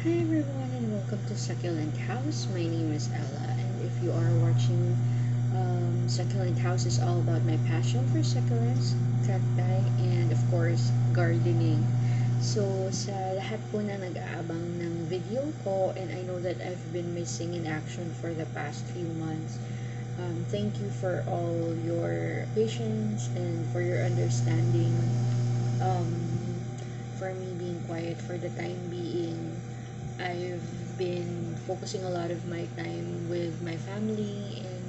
Hi everyone and welcome to Succulent House. My name is Ella, and if you are watching, Succulent House is all about my passion for succulents, cacti, and of course, gardening. So sa lahat po na nag-aabang ng video ko, and I know that I've been missing in action for the past few months. Thank you for all your patience and for your understanding. Um, for me being quiet for the time being. I've been focusing a lot of my time with my family and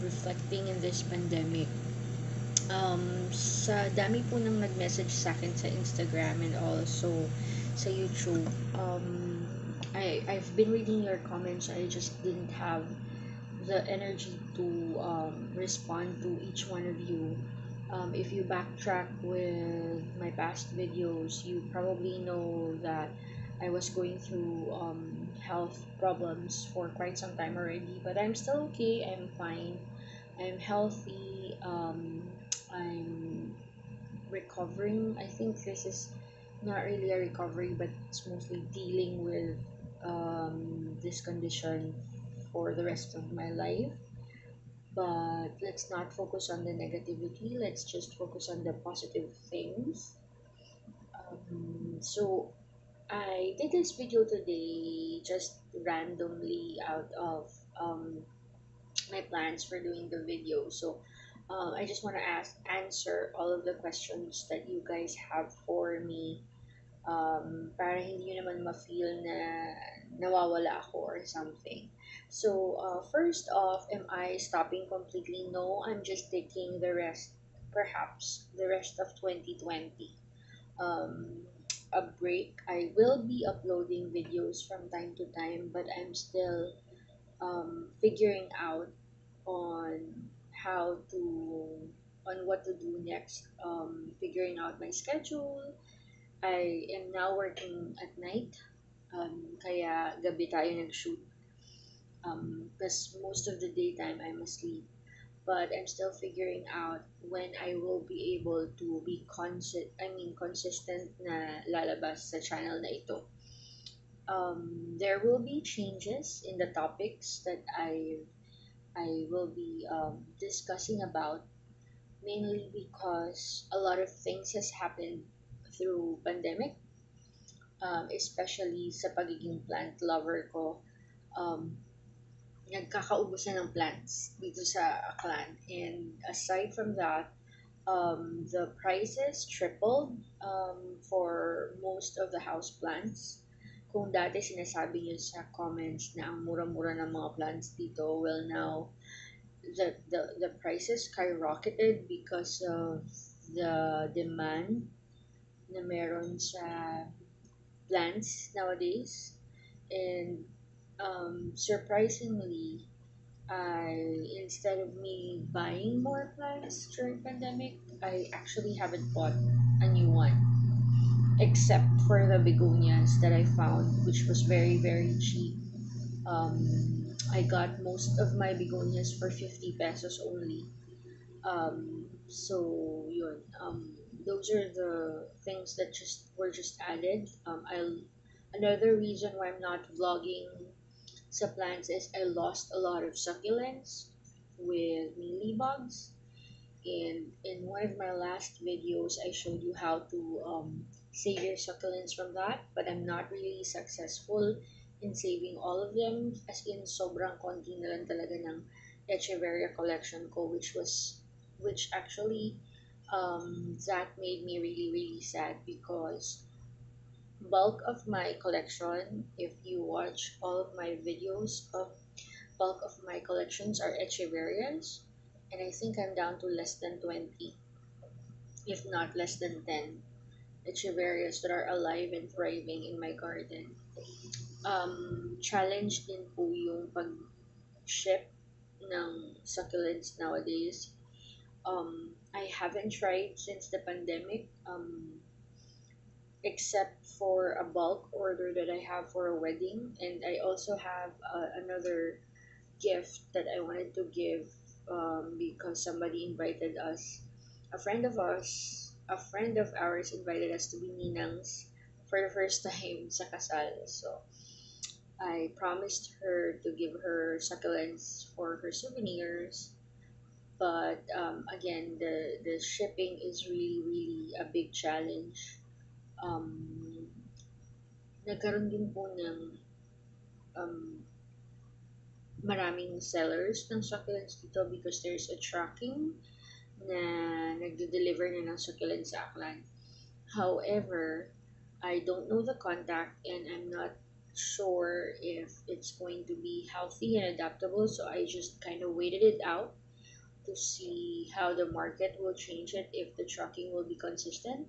reflecting in this pandemic. Sa dami po nang nag-message sa akin sa Instagram and also sa YouTube, I've been reading your comments. I just didn't have the energy to respond to each one of you. If you backtrack with my past videos, you probably know that I was going through health problems for quite some time already, but I'm still okay. I'm fine. I'm healthy. I'm recovering. I think this is not really a recovery, but it's mostly dealing with this condition for the rest of my life. But let's not focus on the negativity. Let's just focus on the positive things. So I did this video today just randomly out of my plans for doing the video. So I just want to answer all of the questions that you guys have for me, para hindi nyo naman ma-feel na nawawala ako or something. So, first off, am I stopping completely? No, I'm just taking the rest, perhaps the rest of 2020. Um, a break. I will be uploading videos from time to time, but I'm still figuring out on how to on what to do next, figuring out my schedule. I am now working at night, kaya gabi tayo nag-shoot. Because most of the daytime I'm asleep. But I'm still figuring out when I will be able to be consistent na lalabas sa channel na ito. There will be changes in the topics that I will be discussing about, mainly because a lot of things has happened through pandemic, especially sa pagiging plant lover ko. Nagkakaubos na ng plants dito sa Aklan. And aside from that, the prices tripled for most of the house plants. Kung dati sinasabi niyo sa comments na ang mura-mura ng mga plants dito, well now, the prices skyrocketed because of the demand na meron sa plants nowadays. And surprisingly, I instead of me buying more plants during pandemic, I actually haven't bought a new one, except for the begonias that I found, which was very very cheap. I got most of my begonias for 50 pesos only. So yun. Those are the things that just added. I'll Another reason why I'm not vlogging sa plants is I lost a lot of succulents with mealybugs. And in one of my last videos, I showed you how to save your succulents from that, but I'm not really successful in saving all of them. As in, sobrang konti na lang talaga ng Echeveria collection ko, which actually, that made me really, really sad because bulk of my collection, if you watch all of my videos, bulk of my collections are Echeverians, and I think I'm down to less than 20, if not less than 10 Echeverias that are alive and thriving in my garden. Challenge din po yung pag-ship ng succulents nowadays. I haven't tried since the pandemic, except for a bulk order that I have for a wedding, and I also have another gift that I wanted to give, because somebody invited us, a friend of ours invited us to be ninangs for the first time sa kasal. So I promised her to give her succulents for her souvenirs. But again, the shipping is really, really a big challenge. Um, Nagkaroon din po ng um, maraming sellers ng succulents dito because there's a tracking na nagde-deliver na ng succulents sa Aklan. However, I don't know the contact and I'm not sure if it's going to be healthy and adaptable. So I just kind of waited it out to see how the market will change it if the trucking will be consistent.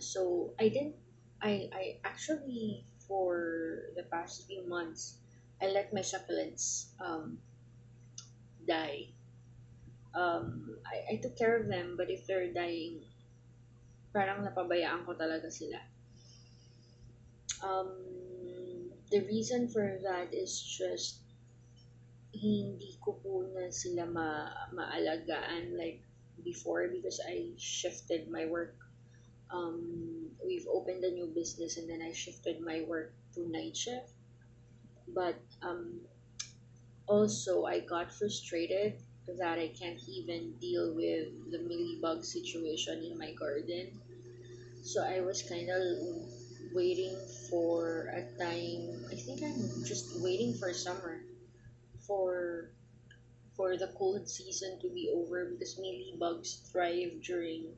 So I didn't. I actually for the past few months, I let my succulents die. I took care of them, but if they're dying, parang napabayaan ko talaga sila. Um, the reason for that is just hindi ko po na sila maalagaan like before because I shifted my work. We've opened a new business and then I shifted my work to night shift. But also, I got frustrated that I can't even deal with the millibug situation in my garden. So I was kind of waiting for a time. I think I'm just waiting for summer for the cold season to be over because mealybugs thrive during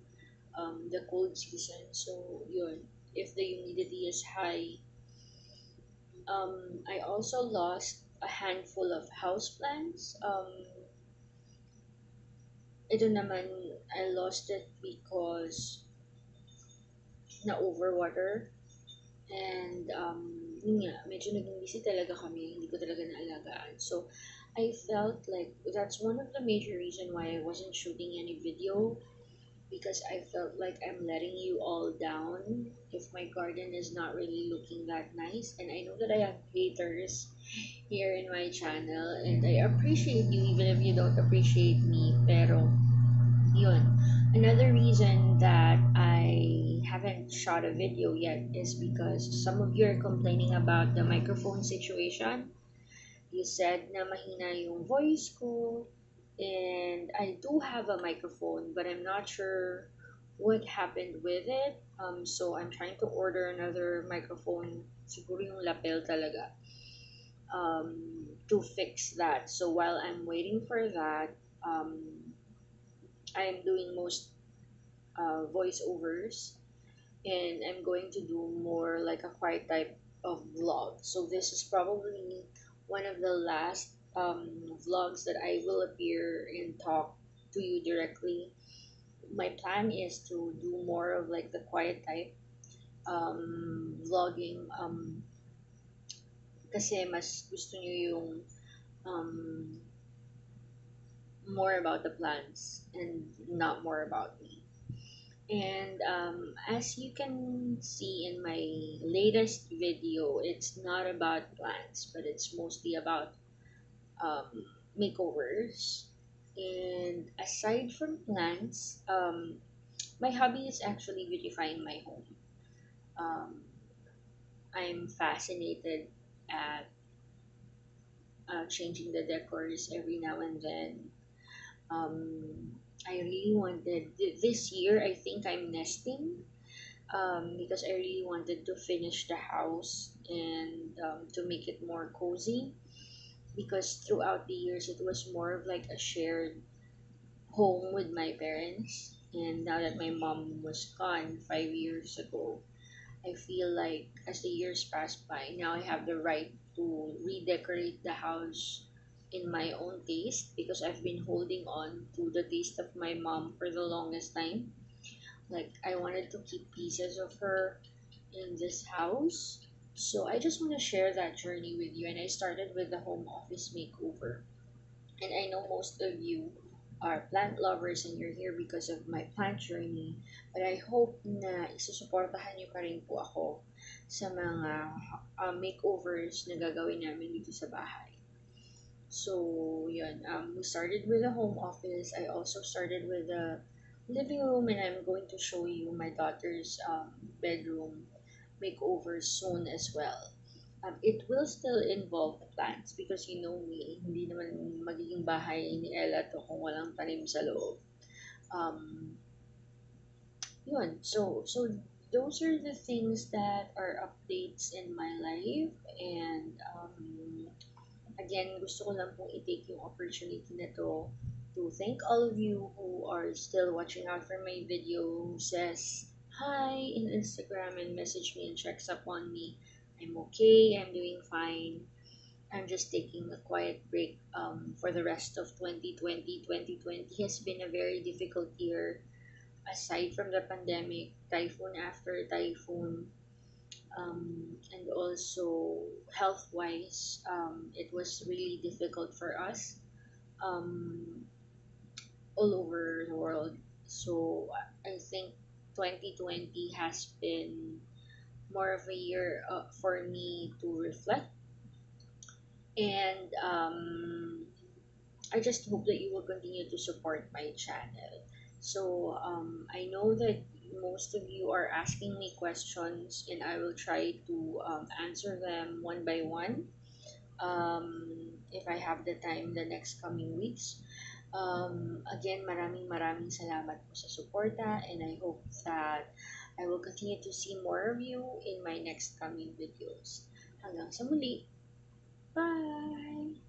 the cold season. So yun, if the humidity is high, I also lost a handful of houseplants. Ito naman, I lost it because na overwater. And, yun nga, medyo naging busy talaga kami. Hindi ko talaga naalagaan. So, I felt like that's one of the major reason why I wasn't shooting any video because I felt like I'm letting you all down if my garden is not really looking that nice. And I know that I have haters here in my channel and I appreciate you even if you don't appreciate me. Pero, yun. Another reason that I haven't shot a video yet is because some of you are complaining about the microphone situation. You said na mahina yung voice ko, and I do have a microphone, but I'm not sure what happened with it. So I'm trying to order another microphone, siguro yung lapel talaga, to fix that. So while I'm waiting for that, I'm doing most voiceovers and I'm going to do more like a quiet type of vlog. So this is probably one of the last vlogs that I will appear and talk to you directly. My plan is to do more of like the quiet type vlogging kasi mas gusto nyo yung um, more about the plants and not more about me. And as you can see in my latest video, it's not about plants, but it's mostly about makeovers. And aside from plants, my hobby is actually beautifying my home. Um, I'm fascinated at changing the decors every now and then. I really wanted this year. I think I'm nesting because I really wanted to finish the house and to make it more cozy. Because throughout the years, it was more of like a shared home with my parents. And now that my mom was gone 5 years ago, I feel like as the years pass by, now I have the right to redecorate the house in my own taste because I've been holding on to the taste of my mom for the longest time. Like, I wanted to keep pieces of her in this house. So I just want to share that journey with you. And I started with the home office makeover. And I know most of you are plant lovers and you're here because of my plant journey. But I hope na isusuportahan niyo pa rin po ako sa mga makeovers na gagawin namin dito sa bahay. So, yun. We started with the home office. I also started with the living room, and I'm going to show you my daughter's bedroom makeover soon as well. It will still involve plants because you know me, hindi naman magiging bahay ni Ella to kung walang tanim sa loob. Um, so those are the things that are updates in my life, and again, gusto ko lang pong i-take yung opportunity na to thank all of you who are still watching out for my video, who says hi in Instagram and message me and checks up on me. I'm okay, I'm doing fine. I'm just taking a quiet break for the rest of 2020. 2020 has been a very difficult year aside from the pandemic, typhoon after typhoon, and also health wise, it was really difficult for us um, all over the world. So I think 2020 has been more of a year for me to reflect, and I just hope that you will continue to support my channel. So I know that most of you are asking me questions, and I will try to answer them one by one if I have the time the next coming weeks. Again, maraming salamat po sa suporta, and I hope that I will continue to see more of you in my next coming videos. Hanggang sa muli. Bye!